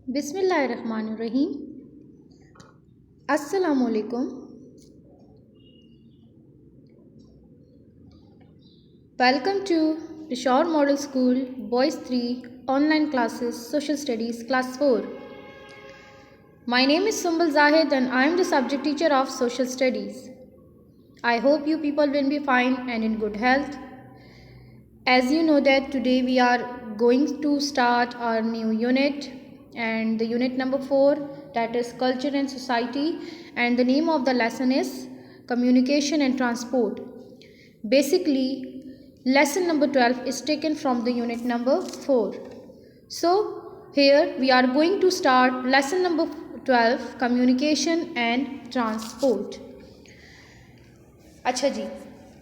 बिस्मिल्लाहिर्रहमानिर्रहीम। अस्सलामुअलैकुम। Welcome to Peshawar Model School Boys 3 Online Classes Social Studies Class 4. My name is Sumbul Zahid and I am the subject teacher of Social Studies. I hope you people will be fine and in good health. As you know that today we are going to start our new unit and the unit number 4, that is Culture and Society, and the name of the lesson is Communication and Transport. Basically, lesson number 12 is taken from the unit number 4. So here we are going to start lesson number 12, Communication and Transport. अच्छा जी,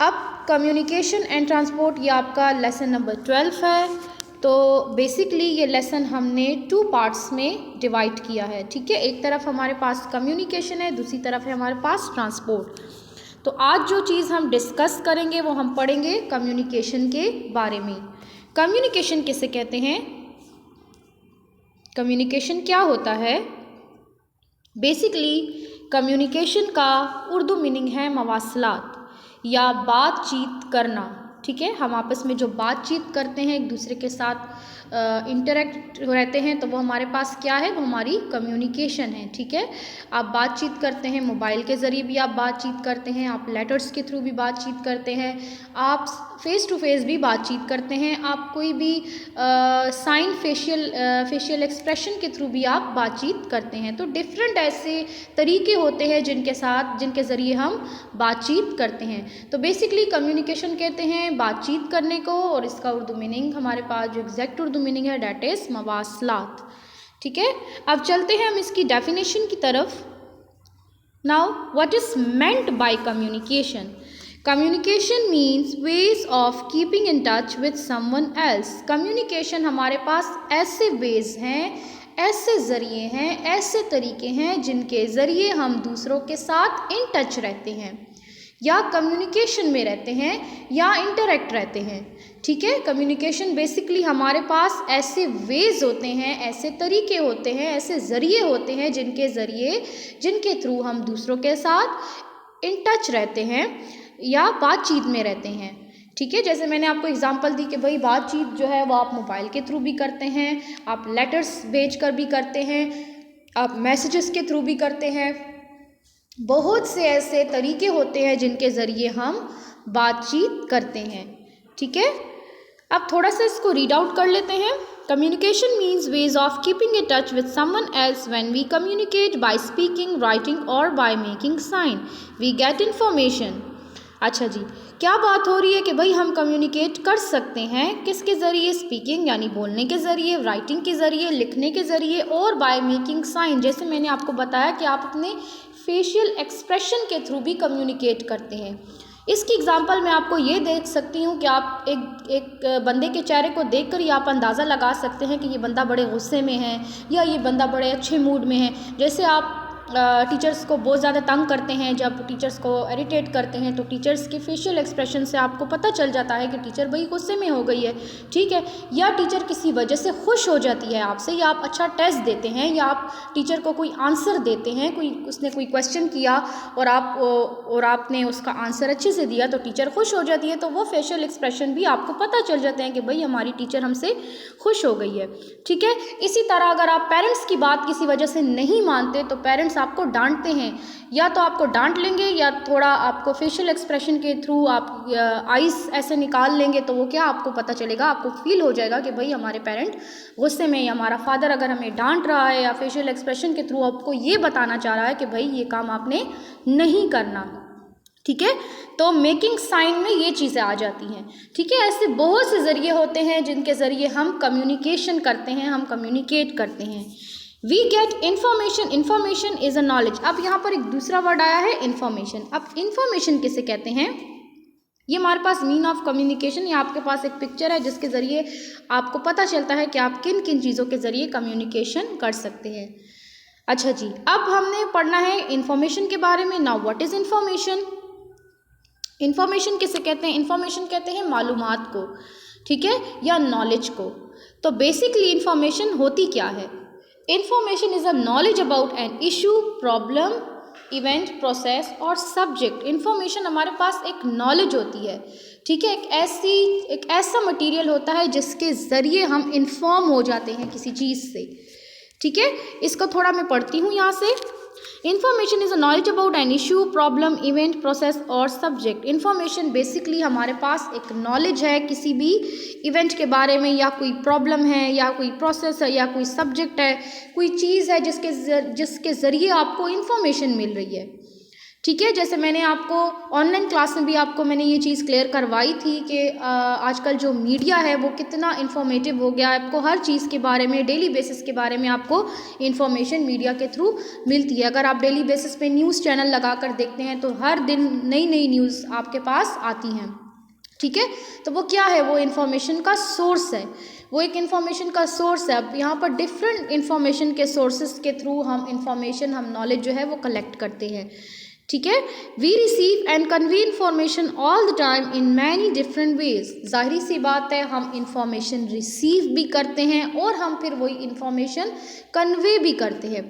अब communication and transport ये आपका lesson number 12 है। तो basically ये lesson हमने 2 parts में divide किया है। ठीक है, एक तरफ हमारे पास कम्युनिकेशन है, दूसरी तरफ है हमारे पास ट्रांसपोर्ट। तो आज जो चीज़ हम डिस्कस करेंगे वो हम पढ़ेंगे कम्युनिकेशन के बारे में। कम्युनिकेशन किसे कहते हैं, कम्युनिकेशन क्या होता है? बेसिकली कम्युनिकेशन का उर्दू मीनिंग है मवासलात या बातचीत करना। ठीक है, हम आपस में जो बातचीत करते हैं, एक दूसरे के साथ इंटरेक्ट रहते हैं, तो वो हमारे पास क्या है, वो हमारी कम्युनिकेशन है। ठीक है, आप बातचीत करते हैं, मोबाइल के ज़रिए भी आप बातचीत करते हैं, आप लेटर्स के थ्रू भी बातचीत करते हैं, आप फेस टू फेस भी बातचीत करते हैं, आप कोई भी साइन फेशियल एक्सप्रेशन के थ्रू भी आप बातचीत करते हैं। तो डिफरेंट ऐसे तरीके होते हैं जिनके ज़रिए हम बातचीत करते हैं। तो बेसिकली कम्युनिकेशन कहते हैं बातचीत करने को, और इसका उर्दू मीनिंग हमारे पास जो एग्जैक्ट उर्दू मीनिंग है डैट इज़ मवासलात। ठीक है, अब चलते हैं हम इसकी डेफिनेशन की तरफ। Now what is meant by communication? Communication means ways of keeping in touch with someone else. Communication हमारे पास ऐसे वेज हैं, ऐसे ज़रिए हैं, ऐसे तरीके हैं जिनके ज़रिए हम दूसरों के साथ इन टच रहते हैं या कम्युनिकेशन में रहते हैं या इंटरेक्ट रहते हैं। ठीक है, कम्युनिकेशन बेसिकली हमारे पास ऐसे वेज होते हैं, ऐसे तरीके होते हैं, ऐसे ज़रिए होते हैं जिनके थ्रू हम दूसरों के साथ इन टच रहते हैं या बातचीत में रहते हैं। ठीक है, जैसे मैंने आपको एग्जांपल दी कि भाई बातचीत जो है वो आप मोबाइल के थ्रू भी करते हैं, आप लेटर्स भेज कर भी करते हैं, आप मैसेजेस के थ्रू भी करते हैं। बहुत से ऐसे तरीके होते हैं जिनके ज़रिए हम बातचीत करते हैं। ठीक है, अब थोड़ा सा इसको रीड आउट कर लेते हैं। Communication means ways of keeping in touch with someone else when we communicate by speaking, writing और by making sign we get information. अच्छा जी, क्या बात हो रही है कि भाई हम कम्युनिकेट कर सकते हैं किसके ज़रिए? स्पीकिंग यानी बोलने के ज़रिए, राइटिंग के ज़रिए, लिखने के ज़रिए, और बाय मेकिंग साइन, जैसे मैंने आपको बताया कि आप अपने फेशियल एक्सप्रेशन के थ्रू भी कम्युनिकेट करते हैं। इसकी एग्जांपल मैं आपको ये देख सकती हूँ कि आप एक बंदे के चेहरे को देखकर ही आप अंदाज़ा लगा सकते हैं कि ये बंदा बड़े गुस्से में है या ये बंदा बड़े अच्छे मूड में है। जैसे आप टीचर्स को बहुत ज़्यादा तंग करते हैं, जब टीचर्स को इरिटेट करते हैं तो टीचर्स के फेशियल एक्सप्रेशन से आपको पता चल जाता है कि टीचर भाई गुस्से में हो गई है। ठीक है, या टीचर किसी वजह से खुश हो जाती है आपसे, या आप अच्छा टेस्ट देते हैं, या आप टीचर को कोई आंसर देते हैं, उसने कोई क्वेश्चन किया और आपने उसका आंसर अच्छे से दिया तो टीचर खुश हो जाती है। तो वो फेशियल एक्सप्रेशन भी आपको पता चल जाते हैं कि भाई हमारी टीचर हमसे खुश हो गई है। ठीक है, इसी तरह अगर आप पेरेंट्स की बात किसी वजह से नहीं मानते तो पेरेंट्स आपको डांटते हैं, या तो आपको डांट लेंगे या थोड़ा आपको फेशियल एक्सप्रेशन के थ्रू आप आइज़ ऐसे निकाल लेंगे, तो वो क्या आपको पता चलेगा, आपको फील हो जाएगा कि भाई हमारे पेरेंट गुस्से में, या हमारा फादर अगर हमें डांट रहा है या फेशियल एक्सप्रेशन के थ्रू आपको ये बताना चाह रहा है कि भाई ये काम आपने नहीं करना। ठीक है, तो मेकिंग साइन में ये चीज़ें आ जाती हैं। ठीक है, ऐसे बहुत से ज़रिए होते हैं जिनके ज़रिए हम कम्युनिकेशन करते हैं, हम कम्युनिकेट करते हैं। We get information, information is a knowledge. अब यहाँ पर एक दूसरा वर्ड आया है इन्फॉर्मेशन। अब इन्फॉर्मेशन किसे कहते हैं? ये हमारे पास मीन ऑफ कम्युनिकेशन, या आपके पास एक पिक्चर है जिसके ज़रिए आपको पता चलता है कि आप किन किन चीज़ों के ज़रिए कम्युनिकेशन कर सकते हैं। अच्छा जी, अब हमने पढ़ना है इन्फॉर्मेशन के बारे में। Now what is information? Information किसे कहते हैं? इन्फॉर्मेशन कहते हैं मालूमात को, ठीक है, या नॉलेज को। तो बेसिकली इन्फॉर्मेशन होती क्या है? Information is a knowledge about an issue, problem, event, process और सब्जेक्ट। इंफॉर्मेशन हमारे पास एक नॉलेज होती है, ठीक है, एक ऐसा मटेरियल होता है जिसके ज़रिए हम इन्फॉर्म हो जाते हैं किसी चीज़ से, ठीक है। इसको थोड़ा मैं पढ़ती हूँ यहाँ से। Information is a knowledge about an issue, problem, event, process और सब्जेक्ट। इन्फॉर्मेशन बेसिकली हमारे पास एक नॉलेज है किसी भी इवेंट के बारे में, या कोई प्रॉब्लम है, या कोई प्रोसेस है, या कोई सब्जेक्ट है, कोई चीज़ है जिसके ज़रिए आपको इन्फॉर्मेशन मिल रही है, ठीक है। जैसे मैंने आपको ऑनलाइन क्लास में भी आपको मैंने ये चीज़ क्लियर करवाई थी कि आजकल जो मीडिया है वो कितना इन्फॉर्मेटिव हो गया है। आपको हर चीज़ के बारे में, डेली बेसिस के बारे में आपको इन्फॉर्मेशन मीडिया के थ्रू मिलती है। अगर आप डेली बेसिस पे न्यूज़ चैनल लगा कर देखते हैं तो हर दिन नई नई न्यूज़ आपके पास आती हैं, ठीक है। तो वो क्या है, वो इन्फॉर्मेशन का सोर्स है, वो एक इन्फॉर्मेशन का सोर्स है। अब यहाँ पर डिफरेंट इन्फॉर्मेशन के सोर्सेज के थ्रू हम नॉलेज जो है वो कलेक्ट करते हैं, ठीक है। We receive and convey information all the time in many different ways. जाहिर सी बात है, हम इंफॉर्मेशन रिसीव भी करते हैं और हम फिर वही इंफॉर्मेशन कन्वे भी करते हैं।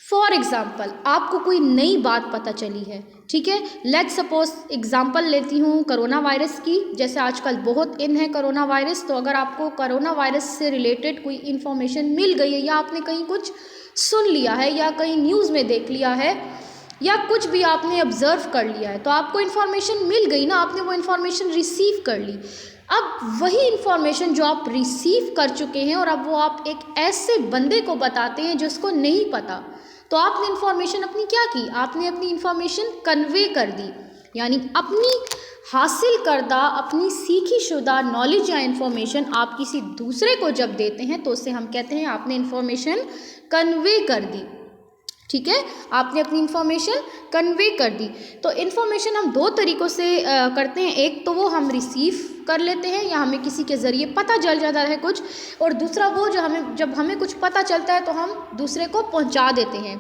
फॉर एग्ज़ाम्पल, आपको कोई नई बात पता चली है, ठीक है। लेट्स सपोज एग्जांपल लेती हूँ कोरोना वायरस की। जैसे आजकल बहुत इन है कोरोना वायरस, तो अगर आपको कोरोना वायरस से रिलेटेड कोई इन्फॉर्मेशन मिल गई है, या आपने कहीं कुछ सुन लिया है, या कहीं न्यूज़ में देख लिया है, या कुछ भी आपने ऑब्जर्व कर लिया है, तो आपको इन्फॉर्मेशन मिल गई ना, आपने वो इन्फॉर्मेशन रिसीव कर ली। अब वही इन्फॉर्मेशन जो आप रिसीव कर चुके हैं और अब वो आप एक ऐसे बंदे को बताते हैं जिसको नहीं पता, तो आपने इन्फॉर्मेशन अपनी क्या की, आपने अपनी इन्फॉर्मेशन कन्वे कर दी। यानी अपनी हासिल करदा, अपनी सीखी शुदा नॉलेज या इन्फॉर्मेशन आप किसी दूसरे को जब देते हैं तो उससे हम कहते हैं आपने इन्फॉर्मेशन कन्वे कर दी, ठीक है। आपने अपनी इन्फॉर्मेशन कन्वे कर दी। तो इन्फॉर्मेशन हम दो तरीक़ों से करते हैं। एक तो वो हम रिसीव कर लेते हैं, या हमें किसी के ज़रिए पता चल जाता है कुछ, और दूसरा वो जब हमें कुछ पता चलता है तो हम दूसरे को पहुंचा देते हैं,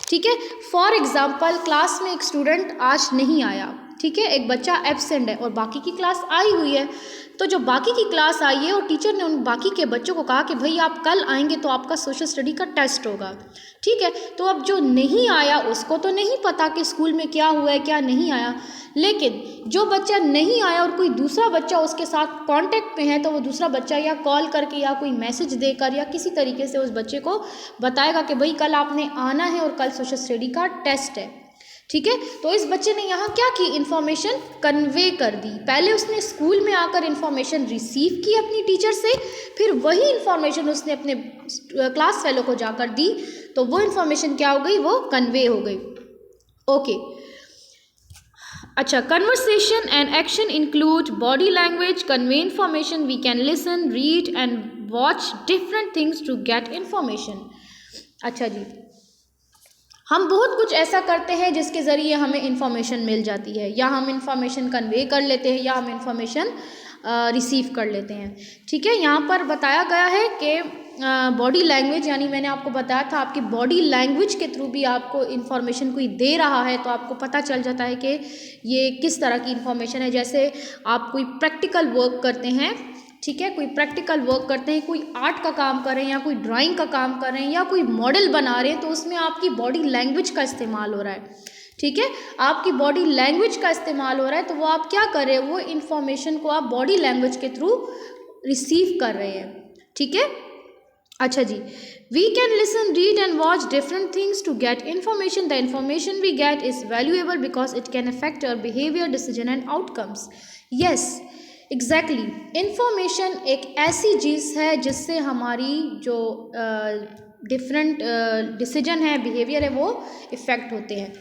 ठीक है। फॉर एग्ज़ाम्पल, क्लास में एक स्टूडेंट आज नहीं आया, ठीक है, एक बच्चा एब्सेंट है और बाकी की क्लास आई हुई है। तो जो बाकी की क्लास आई है और टीचर ने उन बाकी के बच्चों को कहा कि भाई आप कल आएंगे तो आपका सोशल स्टडी का टेस्ट होगा, ठीक है। तो अब जो नहीं आया उसको तो नहीं पता कि स्कूल में क्या हुआ है, क्या नहीं आया, लेकिन जो बच्चा नहीं आया और कोई दूसरा बच्चा उसके साथ कांटेक्ट में है, तो वो दूसरा बच्चा या कॉल करके या कोई मैसेज देकर या किसी तरीके से उस बच्चे को बताएगा कि भाई कल आपने आना है और कल सोशल स्टडी का टेस्ट है, ठीक है। तो इस बच्चे ने यहाँ क्या की, इन्फॉर्मेशन कन्वे कर दी। पहले उसने स्कूल में आकर इन्फॉर्मेशन रिसीव की अपनी टीचर से, फिर वही इन्फॉर्मेशन उसने अपने क्लास फेलो को जाकर दी, तो वो इन्फॉर्मेशन क्या हो गई, वो कन्वे हो गई। ओके, अच्छा, conversation and action include body language, convey information, we can listen, read and watch different things to get information. अच्छा जी, हम बहुत कुछ ऐसा करते हैं जिसके ज़रिए हमें इन्फॉर्मेशन मिल जाती है, या हम इन्फॉर्मेशन कन्वे कर लेते हैं, या हम इन्फॉर्मेशन रिसीव कर लेते हैं, ठीक है। यहाँ पर बताया गया है कि बॉडी लैंग्वेज, यानी मैंने आपको बताया था आपकी बॉडी लैंग्वेज के थ्रू भी आपको इन्फॉर्मेशन कोई दे रहा है तो आपको पता चल जाता है कि ये किस तरह की इन्फॉर्मेशन है। जैसे आप कोई प्रैक्टिकल वर्क करते हैं, ठीक है, कोई प्रैक्टिकल वर्क करते हैं, कोई आर्ट का काम कर रहे हैं, या कोई ड्राइंग का काम कर रहे हैं, या कोई मॉडल बना रहे हैं, तो उसमें आपकी बॉडी लैंग्वेज का इस्तेमाल हो रहा है, ठीक है। आपकी बॉडी लैंग्वेज का इस्तेमाल हो रहा है, तो वो आप क्या कर रहे हैं, वो इन्फॉर्मेशन को आप बॉडी लैंग्वेज के थ्रू रिसीव कर रहे हैं, ठीक है। अच्छा जी, we can listen, read and watch different things to get information. The information we get is valuable because it can affect our behaviour, decision and outcomes. Yes, exactly, information एक ऐसी चीज़ है जिससे हमारी जो डिफरेंट डिसीजन है, behaviour है, वो effect होते हैं,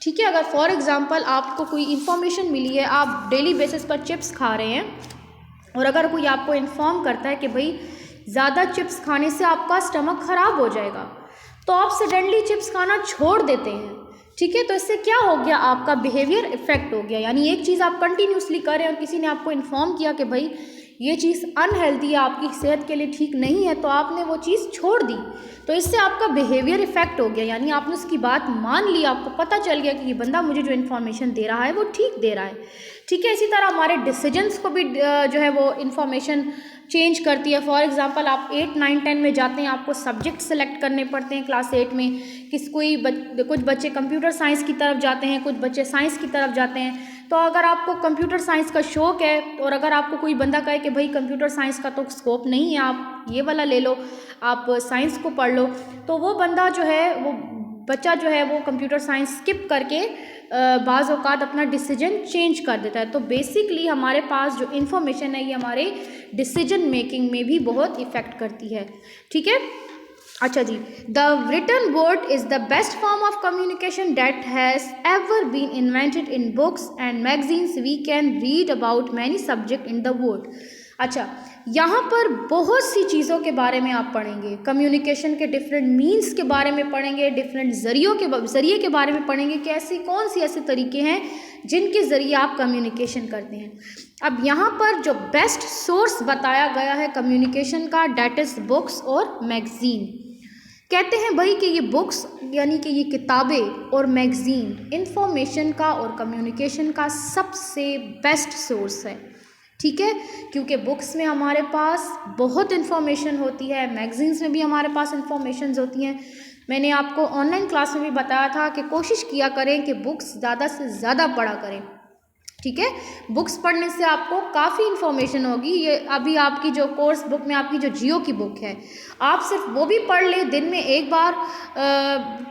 ठीक है। अगर फॉर एग्ज़ाम्पल आपको कोई इन्फॉर्मेशन मिली है, आप डेली बेसिस पर चिप्स खा रहे हैं, और अगर कोई आपको इन्फॉर्म करता है कि भाई ज़्यादा चिप्स खाने से आपका स्टमक ख़राब हो जाएगा, तो आप सडनली चिप्स खाना छोड़ देते हैं, ठीक है। तो इससे क्या हो गया, आपका बिहेवियर इफेक्ट हो गया। यानी एक चीज़ आप कंटिन्यूसली कर रहे हैं और किसी ने आपको इन्फॉर्म किया कि भाई ये चीज़ अनहेल्दी है, आपकी सेहत के लिए ठीक नहीं है, तो आपने वो चीज़ छोड़ दी, तो इससे आपका बिहेवियर इफेक्ट हो गया, यानी आपने उसकी बात मान ली, आपको पता चल गया कि ये बंदा मुझे जो इन्फॉर्मेशन दे रहा है वो ठीक दे रहा है, ठीक है। इसी तरह हमारे डिसीजंस को भी जो है वो इन्फॉर्मेशन चेंज करती है। फॉर एग्जांपल आप 8, 9, 10 में जाते हैं, आपको सब्जेक्ट सेलेक्ट करने पड़ते हैं क्लास 8 में, कुछ बच्चे कंप्यूटर साइंस की तरफ जाते हैं, कुछ बच्चे साइंस की तरफ जाते हैं। तो अगर आपको कंप्यूटर साइंस का शौक़ है और अगर आपको कोई बंदा कहे कि भाई कंप्यूटर साइंस का तो स्कोप नहीं है, आप ये वाला ले लो, आप साइंस को पढ़ लो, तो वो बंदा जो है, वो बच्चा जो है वो कंप्यूटर साइंस स्किप करके बाज़ औक़ात अपना डिसीजन चेंज कर देता है। तो बेसिकली हमारे पास जो इन्फॉर्मेशन है ये हमारे डिसीजन मेकिंग में भी बहुत इफ़ेक्ट करती है, ठीक है। अच्छा जी, the written word is the best form of communication that has ever been invented in books and magazines. We can read about many subject in the world. अच्छा, यहाँ पर बहुत सी चीज़ों के बारे में आप पढ़ेंगे, कम्युनिकेशन के डिफरेंट मीन्स के बारे में पढ़ेंगे, डिफरेंट ज़रिए के बारे में पढ़ेंगे कि ऐसी कौन सी ऐसे तरीके हैं जिनके ज़रिए आप कम्युनिकेशन करते हैं। अब यहाँ पर जो बेस्ट सोर्स बताया गया है कम्युनिकेशन का, डैट इज़ बुक्स और मैगज़ीन। कहते हैं भाई कि ये बुक्स यानी कि ये किताबें और मैगज़ीन इंफॉर्मेशन का और कम्युनिकेशन का सबसे बेस्ट सोर्स है, ठीक है, क्योंकि बुक्स में हमारे पास बहुत इन्फॉर्मेशन होती है, मैगज़ीन्स में भी हमारे पास इन्फॉर्मेशंस होती हैं। मैंने आपको ऑनलाइन क्लास में भी बताया था कि कोशिश किया करें कि बुक्स ज़्यादा से ज़्यादा पढ़ा करें, ठीक है। बुक्स पढ़ने से आपको काफ़ी इन्फॉर्मेशन होगी। ये अभी आपकी जो कोर्स बुक में आपकी जो जियो की बुक है, आप सिर्फ वो भी पढ़ लें, दिन में एक बार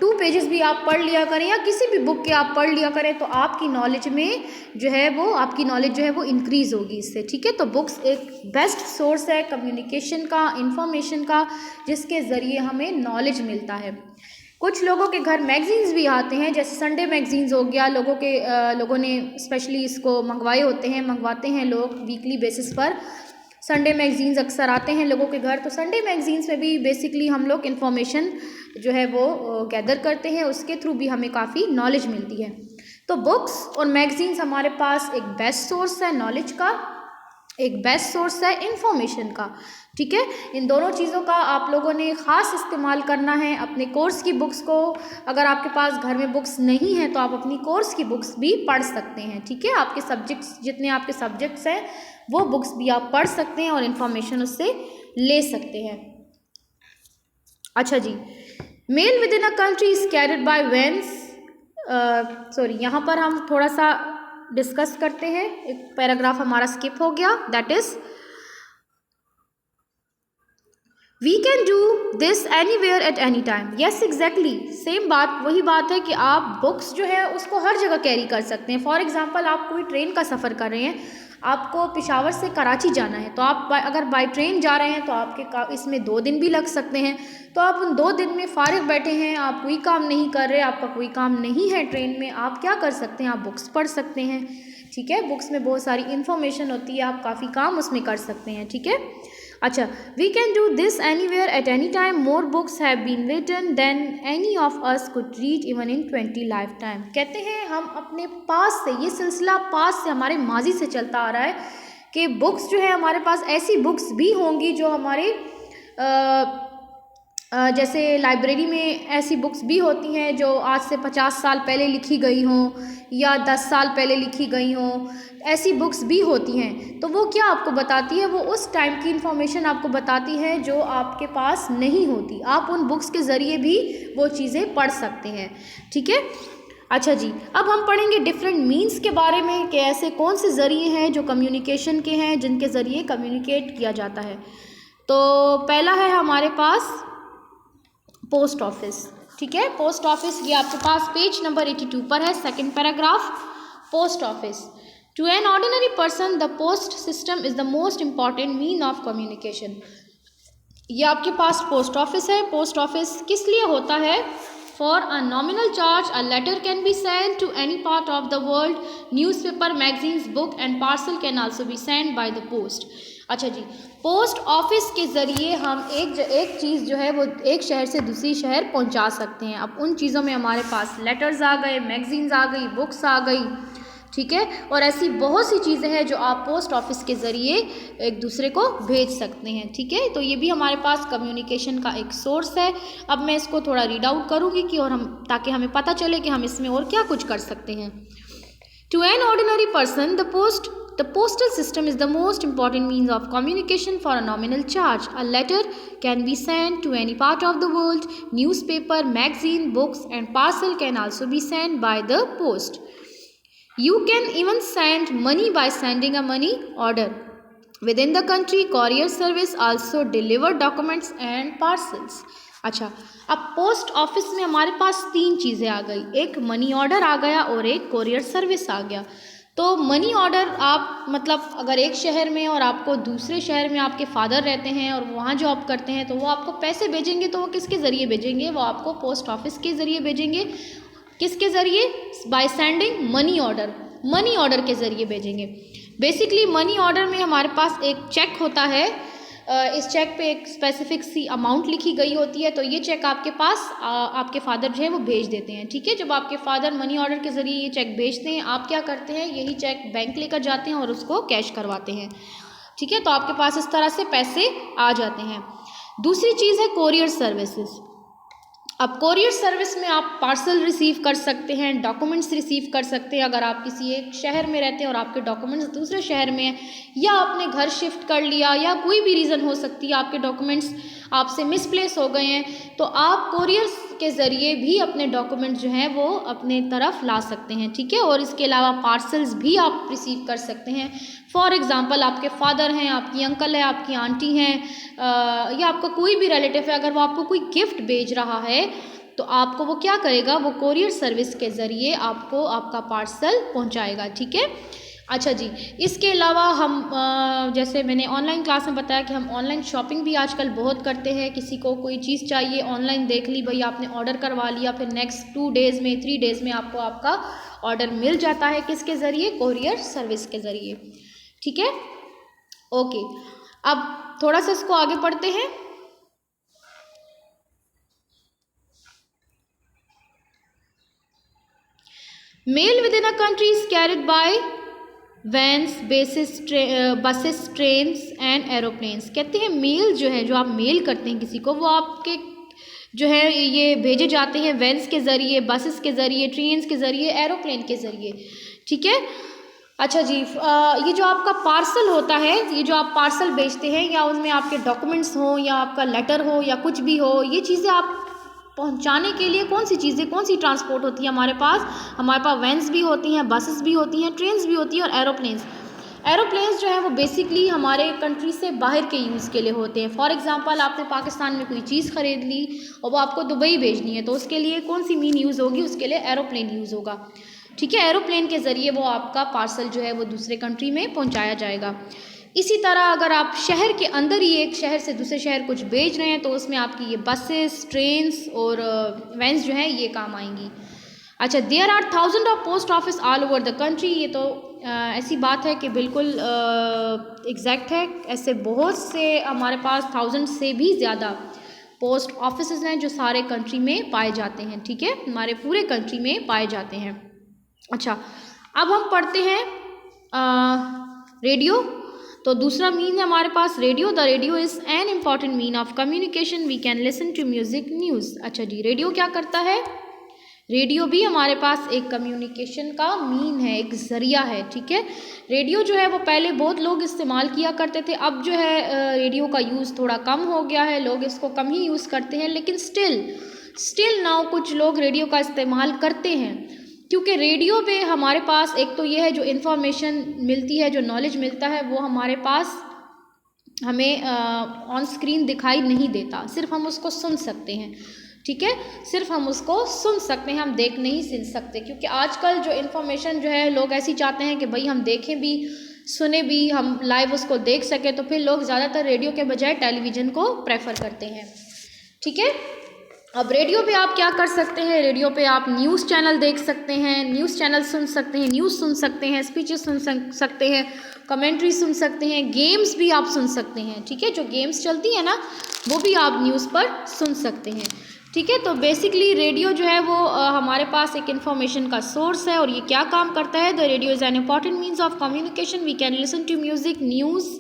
2 पेजेस भी आप पढ़ लिया करें या किसी भी बुक के आप पढ़ लिया करें, तो आपकी नॉलेज में जो है वो आपकी नॉलेज जो है वो इंक्रीज़ होगी इससे, ठीक है। तो बुक्स एक बेस्ट सोर्स है कम्युनिकेशन का, इन्फॉर्मेशन का, जिसके ज़रिए हमें नॉलेज मिलता है। कुछ लोगों के घर मैगज़ीन्स भी आते हैं, जैसे संडे मैगज़ीन्स हो गया, लोगों ने स्पेशली इसको मंगवाते हैं लोग वीकली बेसिस पर। संडे मैगज़ीन्स अक्सर आते हैं लोगों के घर, तो संडे मैगज़ीन्स में भी बेसिकली हम लोग इन्फॉर्मेशन जो है वो गैदर करते हैं, उसके थ्रू भी हमें काफ़ी नॉलेज मिलती है। तो बुक्स और मैगज़ीन्स हमारे पास एक बेस्ट सोर्स है नॉलेज का, एक बेस्ट सोर्स है इन्फॉर्मेशन का, ठीक है। इन दोनों चीज़ों का आप लोगों ने ख़ास इस्तेमाल करना है। अपने कोर्स की बुक्स को, अगर आपके पास घर में बुक्स नहीं हैं तो आप अपनी कोर्स की बुक्स भी पढ़ सकते हैं, ठीक है। आपके सब्जेक्ट्स, जितने आपके सब्जेक्ट्स हैं वो बुक्स भी आप पढ़ सकते हैं और इन्फॉर्मेशन उससे ले सकते हैं। अच्छा जी, mail within a country is carried by vans. यहाँ पर हम थोड़ा सा डिस्कस करते हैं, एक पैराग्राफ हमारा स्किप हो गया, that is we can do this anywhere at any time. Yes exactly, same बात, वही बात है कि आप बुक्स जो है उसको हर जगह कैरी कर सकते हैं। फॉर एग्जांपल आप कोई ट्रेन का सफ़र कर रहे हैं, आपको पेशावर से कराची जाना है, तो आप अगर बाय ट्रेन जा रहे हैं तो आपके इसमें 2 दिन भी लग सकते हैं। तो आप उन 2 दिन में फारिग बैठे हैं, आप कोई काम नहीं कर रहे, आपका कोई काम नहीं है ट्रेन में, आप क्या कर सकते हैं, आप बुक्स पढ़ सकते हैं, ठीक है। बुक्स में बहुत सारी इन्फॉर्मेशन होती है, आप काफ़ी काम उसमें कर सकते हैं, ठीक है। अच्छा, we can do this anywhere at any time, more books have been written than any of us could read even in 20 lifetime. कहते हैं हम अपने पास से, ये सिलसिला पास से हमारे माजी से चलता आ रहा है कि बुक्स जो है हमारे पास ऐसी बुक्स भी होंगी जो हमारे जैसे लाइब्रेरी में ऐसी बुक्स भी होती हैं जो आज से 50 साल पहले लिखी गई हों या 10 साल पहले लिखी गई हों, ऐसी बुक्स भी होती हैं। तो वो क्या आपको बताती है, वो उस टाइम की इन्फॉर्मेशन आपको बताती है जो आपके पास नहीं होती। आप उन बुक्स के ज़रिए भी वो चीज़ें पढ़ सकते हैं, ठीक है। अच्छा जी, अब हम पढ़ेंगे डिफरेंट मीन्स के बारे में कि ऐसे कौन से ज़रिए हैं जो कम्युनिकेशन के हैं, जिनके ज़रिए कम्युनिकेट किया जाता है। तो पहला है हमारे पास पोस्ट ऑफिस, ठीक है। पोस्ट ऑफिस ये आपके पास पेज नंबर 82 पर है, second paragraph. Post office, to an ordinary person the post system is the most important mean of communication. ये आपके पास पोस्ट ऑफिस है। पोस्ट ऑफिस किस लिए होता है? For a nominal charge a letter can be send to any part of the world, newspaper, magazines, book and parcel can also be send by the post. अच्छा जी, post office के ज़रिए हम एक चीज़ जो है वो एक शहर से दूसरी शहर पहुंचा सकते हैं। अब उन चीज़ों में हमारे पास लेटर्स आ गए, मैगजीन्स आ गई, बुक्स आ गई, ठीक है। और ऐसी बहुत सी चीज़ें हैं जो आप पोस्ट ऑफिस के ज़रिए एक दूसरे को भेज सकते हैं, ठीक है। तो ये भी हमारे पास कम्युनिकेशन का एक सोर्स है। अब मैं इसको थोड़ा रीड आउट करूँगी कि और हम ताकि हमें पता चले कि हम इसमें और क्या कुछ कर सकते हैं। To an ordinary person the postal system is the most important means of communication for a nominal charge. A letter can be sent to any part of the world. Newspaper, magazine, books and parcel can also be sent by the post. You can even send money by sending a money order. Within the country, courier service also deliver documents and parcels. अच्छा, अब post office में हमारे पास 3 चीज़ें आ गई, एक money order आ गया और एक कोरियर सर्विस आ गया। तो मनी ऑर्डर आप मतलब अगर एक शहर में और आपको दूसरे शहर में आपके फादर रहते हैं और वहाँ जॉब करते हैं तो वो आपको पैसे भेजेंगे, तो वो किसके ज़रिए भेजेंगे? वो आपको पोस्ट ऑफिस के ज़रिए भेजेंगे। किसके ज़रिए? बाय सेंडिंग मनी ऑर्डर के ज़रिए भेजेंगे। बेसिकली मनी ऑर्डर में हमारे पास एक चेक होता है, इस चेक पे एक स्पेसिफिक सी अमाउंट लिखी गई होती है, तो ये चेक आपके पास आपके फादर जो है वो भेज देते हैं, ठीक है। जब आपके फादर मनी ऑर्डर के ज़रिए ये चेक भेजते हैं, आप क्या करते हैं? यही चेक बैंक लेकर जाते हैं और उसको कैश करवाते हैं, ठीक है। तो आपके पास इस तरह से पैसे आ जाते हैं। दूसरी चीज़ है कोरियर सर्विसेज। अब कोरियर सर्विस में आप पार्सल रिसीव कर सकते हैं, डॉक्यूमेंट्स रिसीव कर सकते हैं। अगर आप किसी एक शहर में रहते हैं और आपके डॉक्यूमेंट्स दूसरे शहर में हैं, या आपने घर शिफ्ट कर लिया, या कोई भी रीज़न हो सकती है, आपके डॉक्यूमेंट्स आपसे मिसप्लेस हो गए हैं, तो आप कोरियर के ज़रिए भी अपने डॉक्यूमेंट जो हैं वो अपने तरफ ला सकते हैं, ठीक है। और इसके अलावा पार्सल्स भी आप रिसीव कर सकते हैं। फॉर एग्ज़ाम्पल आपके फादर हैं, आपकी अंकल है, आपकी आंटी हैं, या आपका कोई भी रिलेटिव है, अगर वो आपको कोई गिफ्ट भेज रहा है तो आपको वो क्या करेगा? वो कोरियर सर्विस के ज़रिए आपको आपका पार्सल पहुंचाएगा, ठीक है। अच्छा जी, इसके अलावा हम जैसे मैंने ऑनलाइन क्लास में बताया कि हम ऑनलाइन शॉपिंग भी आजकल बहुत करते हैं। किसी को कोई चीज़ चाहिए, ऑनलाइन देख ली भाई, आपने ऑर्डर करवा लिया, फिर नेक्स्ट 2 डेज़ में 3 डेज़ में आपको आपका ऑर्डर मिल जाता है। किसके ज़रिए? कोरियर सर्विस के ज़रिए, ठीक है। ओके, अब थोड़ा सा इसको आगे पढ़ते हैं। Mail within a country is carried by vans, buses, trains and aeroplanes. कहते हैं मेल जो है, जो आप मेल करते हैं किसी को, वो आपके जो है ये भेजे जाते हैं वैन्स के ज़रिए, बसेस के ज़रिए, ट्रेन्स के ज़रिए, एरोप्लेन के ज़रिए, ठीक है। अच्छा जी, ये जो आपका पार्सल होता है, ये जो आप पार्सल भेजते हैं, या उनमें आपके डॉक्यूमेंट्स हों या आपका लेटर हो या कुछ भी हो, ये चीज़ें आप पहुंचाने के लिए कौन सी ट्रांसपोर्ट होती है हमारे पास वैन्स भी होती हैं, बसेस भी होती हैं, ट्रेन्स भी होती हैं और एरोप्लेन्स जो है वो बेसिकली हमारे कंट्री से बाहर के यूज़ के लिए होते हैं। फॉर एग्जांपल आपने पाकिस्तान में कोई चीज़ ख़रीद ली और वो आपको दुबई भेजनी है, तो उसके लिए कौन सी मीन यूज़ होगी? उसके लिए एरोप्लेन यूज़ होगा, ठीक है। एरोप्लेन के ज़रिए वो आपका पार्सल जो है वो दूसरे कंट्री में पहुँचाया जाएगा। इसी तरह अगर आप शहर के अंदर ही एक शहर से दूसरे शहर कुछ भेज रहे हैं, तो उसमें आपकी ये बसेस, ट्रेन्स और वैन्स जो हैं ये काम आएंगी। अच्छा, there are 1000 of post office all over the country. ये तो ऐसी बात है कि बिल्कुल एग्जैक्ट है। ऐसे बहुत से हमारे पास 1000 से भी ज़्यादा पोस्ट ऑफिस हैं जो सारे कंट्री में पाए जाते हैं, ठीक है, हमारे पूरे कंट्री में पाए जाते हैं। अच्छा, अब हम पढ़ते हैं रेडियो। तो दूसरा मीन है हमारे पास radio. The radio is an important mean of communication, we can listen to music, news. अच्छा जी, रेडियो क्या करता है? रेडियो भी हमारे पास एक कम्युनिकेशन का मीन है, एक ज़रिया है, ठीक है। रेडियो जो है वो पहले बहुत लोग इस्तेमाल किया करते थे, अब जो है रेडियो का यूज़ थोड़ा कम हो गया है, लोग इसको कम ही यूज़ करते हैं, लेकिन स्टिल नाउ कुछ लोग रेडियो का इस्तेमाल करते हैं, क्योंकि रेडियो पे हमारे पास एक तो ये है जो इन्फॉर्मेशन मिलती है, जो नॉलेज मिलता है, वो हमारे पास हमें ऑन स्क्रीन दिखाई नहीं देता, सिर्फ हम उसको सुन सकते हैं, ठीक है, सिर्फ हम उसको सुन सकते हैं, हम देख नहीं सुन सकते। क्योंकि आजकल जो इन्फॉर्मेशन जो है लोग ऐसी चाहते हैं कि भाई हम देखें भी, सुने भी, हम लाइव उसको देख सकें, तो फिर लोग ज़्यादातर रेडियो के बजाय टेलीविज़न को प्रेफर करते हैं, ठीक है। अब रेडियो पे आप क्या कर सकते हैं, रेडियो पे आप न्यूज़ चैनल देख सकते हैं, न्यूज़ चैनल सुन सकते हैं, न्यूज़ सुन सकते हैं, स्पीचेस सुन सकते हैं, कमेंट्री सुन सकते हैं, गेम्स भी आप सुन सकते हैं, ठीक है। जो गेम्स चलती है ना वो भी आप न्यूज़ पर सुन सकते हैं, ठीक है। तो बेसिकली रेडियो जो है वो हमारे पास एक इन्फॉर्मेशन का सोर्स है। और ये क्या काम करता है, the radio is an important means of communication, we can listen to music, news,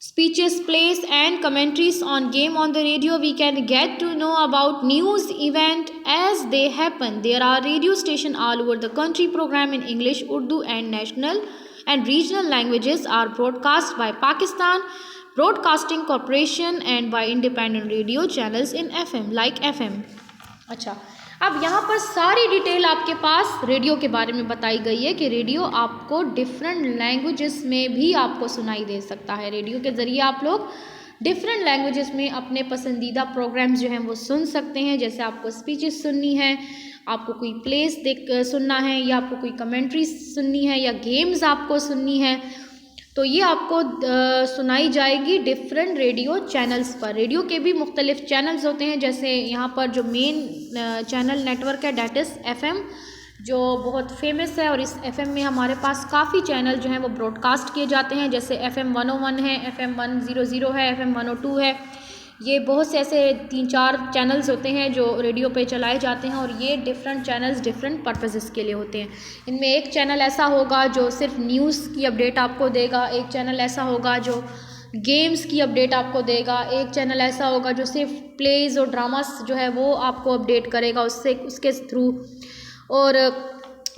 speeches, plays and commentaries on game on the radio. We can get to know about news event as they happen. There are radio station all over the country. Program in English, Urdu and national and regional languages are broadcast by Pakistan Broadcasting Corporation and by independent radio channels in FM like FM. अच्छा, अब यहाँ पर सारी detail आपके पास radio के बारे में बताई गई है कि रेडियो आपको डिफरेंट लैंग्वेजेस में भी आपको सुनाई दे सकता है। रेडियो के ज़रिए आप लोग डिफरेंट लैंग्वेजेस में अपने पसंदीदा प्रोग्राम्स जो हैं वो सुन सकते हैं। जैसे आपको स्पीचेस सुननी है, आपको कोई प्लेस सुनना है, या आपको कोई कमेंट्री सुननी है, या गेम्स आपको सुननी है, तो ये आपको सुनाई जाएगी डिफरेंट रेडियो चैनल्स पर। रेडियो के भी मुख्तलिफ चैनल्स होते हैं, जैसे यहाँ पर जो मेन चैनल नेटवर्क है डैट इज़ FM, जो बहुत फेमस है। और इस FM में हमारे पास काफ़ी चैनल जो हैं वो ब्रॉडकास्ट किए जाते हैं, जैसे FM 101 है, FM 100 है, FM 102 है। ये बहुत से ऐसे 3-4 चैनल्स होते हैं जो रेडियो पे चलाए जाते हैं, और ये डिफरेंट चैनल्स डिफरेंट पर्पसेस के लिए होते हैं। इनमें एक चैनल ऐसा होगा जो सिर्फ न्यूज़ की अपडेट आपको देगा, एक चैनल ऐसा होगा जो गेम्स की अपडेट आपको देगा, एक चैनल ऐसा होगा जो सिर्फ प्लेज़ और ड्रामास जो है वो आपको अपडेट करेगा उसके थ्रू, और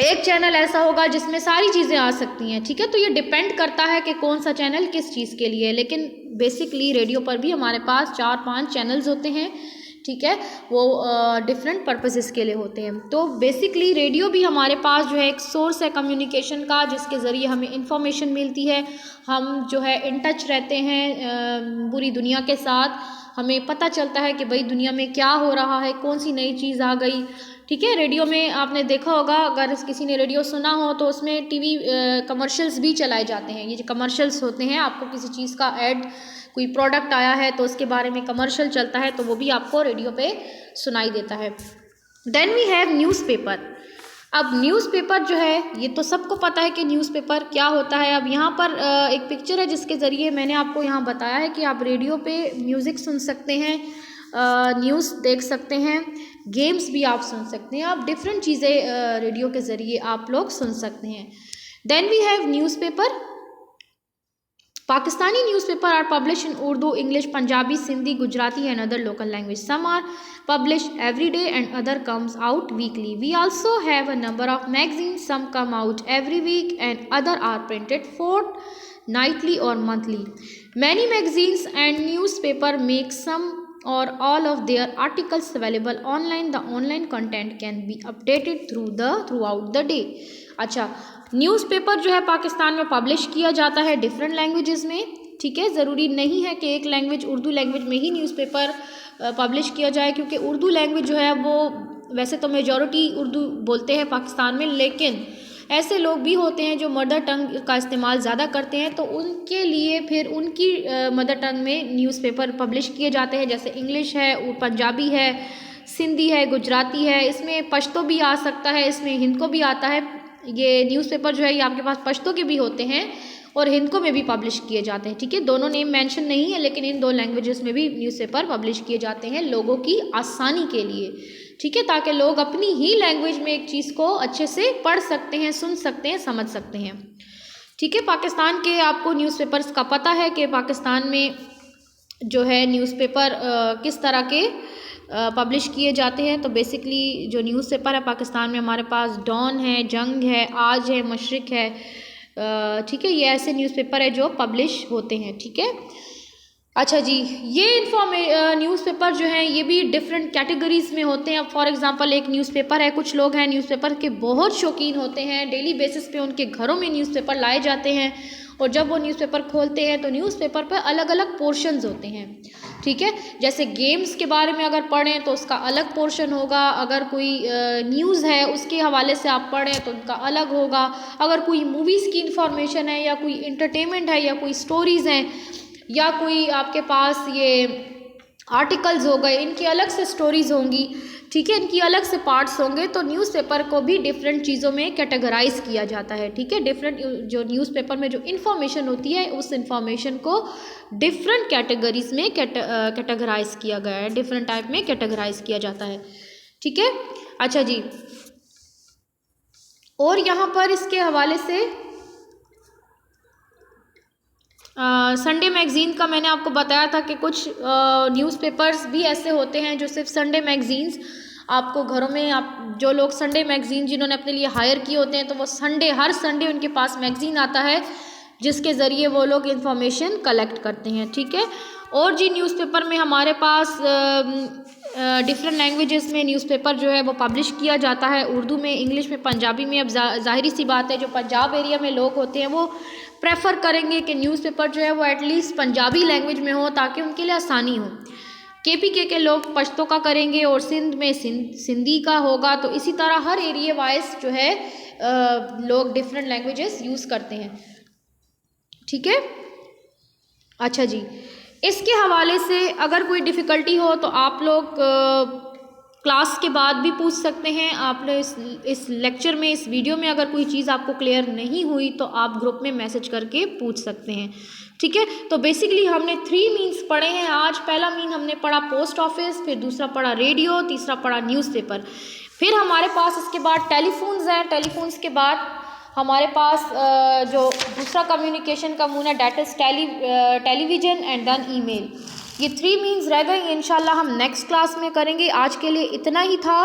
एक चैनल ऐसा होगा जिसमें सारी चीज़ें आ सकती हैं, ठीक है। तो ये डिपेंड करता है कि कौन सा चैनल किस चीज़ के लिए है। लेकिन बेसिकली रेडियो पर भी हमारे पास 4-5 चैनल्स होते हैं, ठीक है, वो डिफरेंट पर्पसेस के लिए होते हैं। तो बेसिकली रेडियो भी हमारे पास जो है एक सोर्स है कम्युनिकेशन का, जिसके ज़रिए हमें इंफॉर्मेशन मिलती है। हम जो है इन टच रहते हैं पूरी दुनिया के साथ, हमें पता चलता है कि भाई दुनिया में क्या हो रहा है, कौन सी नई चीज़ आ गई, ठीक है। रेडियो में आपने देखा होगा, अगर किसी ने रेडियो सुना हो तो उसमें टीवी कमर्शियल्स भी चलाए जाते हैं। ये जो कमर्शियल्स होते हैं, आपको किसी चीज़ का ऐड, कोई प्रोडक्ट आया है तो उसके बारे में कमर्शियल चलता है, तो वो भी आपको रेडियो पे सुनाई देता है। Then we have newspaper. अब न्यूज़पेपर जो है ये तो सबको पता है कि न्यूज़पेपर क्या होता है। अब यहाँ पर एक पिक्चर है जिसके ज़रिए मैंने आपको यहाँ बताया है कि आप रेडियो पे म्यूज़िक सुन सकते हैं, न्यूज़ देख सकते हैं, गेम्स भी आप सुन सकते हैं, आप डिफरेंट चीज़ें रेडियो के ज़रिए आप लोग सुन सकते हैं। Then we have newspaper. Pakistani newspaper are published in Urdu, English, Punjabi, Sindhi, Gujarati and other local language. Some are published every day and other comes out weekly. We also have a number of magazines. Some come out every week and other are printed fortnightly or monthly. Many magazines and newspaper make some or all of their articles available online. The online content can be updated throughout the day. अच्छा, newspaper जो है पाकिस्तान में publish किया जाता है different languages में, ठीक है। ज़रूरी नहीं है कि एक लैंग्वेज उर्दू लैंग्वेज में ही न्यूज़पेपर पब्लिश किया जाए, क्योंकि उर्दू लैंग्वेज जो है वो वैसे तो मेजॉरिटी उर्दू बोलते हैं पाकिस्तान में, लेकिन ऐसे लोग भी होते हैं जो मदर टंग का इस्तेमाल ज़्यादा करते हैं, तो उनके लिए फिर उनकी मदर टंग में न्यूज़पेपर पब्लिश किए जाते हैं। जैसे इंग्लिश है, पंजाबी है, सिंधी है, गुजराती है, इसमें पश्तो भी आ सकता है, इसमें हिंदको भी आता है। ये न्यूज़पेपर जो है ये आपके पास पश्तो के भी होते हैं और हिंदको में भी पब्लिश किए जाते हैं, ठीक है। दोनों नेम मेंशन नहीं है, लेकिन इन 2 लैंग्वेजेस में भी न्यूज़पेपर पब्लिश किए जाते हैं लोगों की आसानी के लिए, ठीक है, ताकि लोग अपनी ही लैंग्वेज में एक चीज़ को अच्छे से पढ़ सकते हैं, सुन सकते हैं, समझ सकते हैं, ठीक है। पाकिस्तान के आपको न्यूज़पेपर्स का पता है कि पाकिस्तान में जो है न्यूज़पेपर किस तरह के पब्लिश किए जाते हैं। तो बेसिकली जो न्यूज़पेपर है पाकिस्तान में हमारे पास डॉन है, जंग है, आज है, मशरिक है, ठीक है। ये ऐसे न्यूज़पेपर है जो पब्लिश होते हैं, ठीक है। अच्छा जी, ये न्यूज़पेपर जो हैं ये भी डिफरेंट कैटेगरीज़ में होते हैं। अब फॉर एग्जांपल एक न्यूज़पेपर है, कुछ लोग हैं न्यूज़पेपर के बहुत शौकीन होते हैं, डेली बेसिस पे उनके घरों में न्यूज़पेपर लाए जाते हैं, और जब वो न्यूज़पेपर खोलते हैं तो न्यूज़पेपर पर अलग अलग पोर्शंस होते हैं, ठीक है। जैसे गेम्स के बारे में अगर पढ़ें तो उसका अलग पोर्शन होगा, अगर कोई न्यूज़ है उसके हवाले से आप पढ़ें तो उनका अलग होगा, अगर कोई मूवीज़ की इंफॉर्मेशन है, या कोई इंटरटेनमेंट है, या कोई स्टोरीज़ हैं, या कोई आपके पास ये आर्टिकल्स हो गए, इनकी अलग से स्टोरीज होंगी, ठीक है, इनकी अलग से पार्ट्स होंगे। तो न्यूज़पेपर को भी डिफरेंट चीज़ों में कैटेगराइज किया जाता है, ठीक है। डिफरेंट जो न्यूज़पेपर में जो इन्फॉर्मेशन होती है उस इन्फॉर्मेशन को डिफरेंट कैटेगरीज में कैटेगराइज किया गया है, डिफरेंट टाइप में कैटेगराइज किया जाता है, ठीक है। अच्छा जी, और यहाँ पर इसके हवाले से संडे मैगज़ीन का मैंने आपको बताया था कि कुछ न्यूज़पेपर्स भी ऐसे होते हैं जो सिर्फ संडे मैगज़ीन्स आपको घरों में, आप जो लोग संडे मैगज़ीन जिन्होंने अपने लिए हायर किए होते हैं तो वो हर संडे उनके पास मैगज़ीन आता है जिसके ज़रिए वो लोग इन्फॉर्मेशन कलेक्ट करते हैं, ठीक है। और जी न्यूज़पेपर में हमारे पास डिफरेंट लैंग्वेजेस में न्यूज़पेपर जो है वो पब्लिश किया जाता है, उर्दू में, इंग्लिश में, पंजाबी में। अब ज़ाहिरी सी बात है जो पंजाब एरिया में लोग होते हैं वो प्रेफर करेंगे कि न्यूज़पेपर जो है वो एटलीस्ट पंजाबी लैंग्वेज में हो ताकि उनके लिए आसानी हो। KPK के लोग पश्तो का करेंगे और सिंध में सिंधी का होगा। तो इसी तरह हर एरिया वाइज जो है लोग डिफरेंट लैंग्वेजेस यूज़ करते हैं, ठीक है। अच्छा जी, इसके हवाले से अगर कोई डिफ़िकल्टी हो तो आप लोग क्लास के बाद भी पूछ सकते हैं। आपने इस लेक्चर में, इस वीडियो में अगर कोई चीज़ आपको क्लियर नहीं हुई तो आप ग्रुप में मैसेज करके पूछ सकते हैं, ठीक है। तो बेसिकली हमने 3 मीन्स पढ़े हैं आज। पहला मीन हमने पढ़ा पोस्ट ऑफिस, फिर दूसरा पढ़ा रेडियो, तीसरा पढ़ा न्यूज़पेपर। फिर हमारे पास इसके बाद टेलीफोन्स हैं। टेलीफोन्स के बाद हमारे पास जो दूसरा कम्युनिकेशन का मून है that is television and then email. ये 3 मीन्स रह गए, इंशाल्लाह हम नेक्स्ट क्लास में करेंगे। आज के लिए इतना ही था,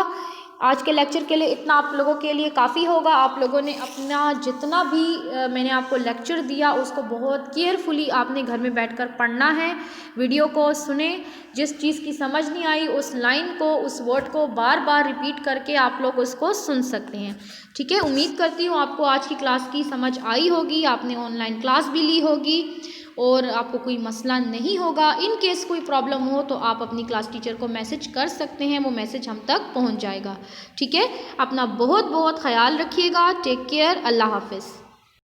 आज के लेक्चर के लिए इतना आप लोगों के लिए काफ़ी होगा। आप लोगों ने अपना जितना भी मैंने आपको लेक्चर दिया उसको बहुत केयरफुली आपने घर में बैठकर पढ़ना है। वीडियो को सुने, जिस चीज़ की समझ नहीं आई उस लाइन को, उस वर्ड को बार बार रिपीट करके आप लोग उसको सुन सकते हैं, ठीक है। उम्मीद करती हूँ आपको आज की क्लास की समझ आई होगी, आपने ऑनलाइन क्लास भी ली होगी और आपको कोई मसला नहीं होगा। इन केस कोई प्रॉब्लम हो तो आप अपनी क्लास टीचर को मैसेज कर सकते हैं, वो मैसेज हम तक पहुंच जाएगा, ठीक है। अपना बहुत बहुत ख्याल रखिएगा। Take care. अल्लाह हाफिज़।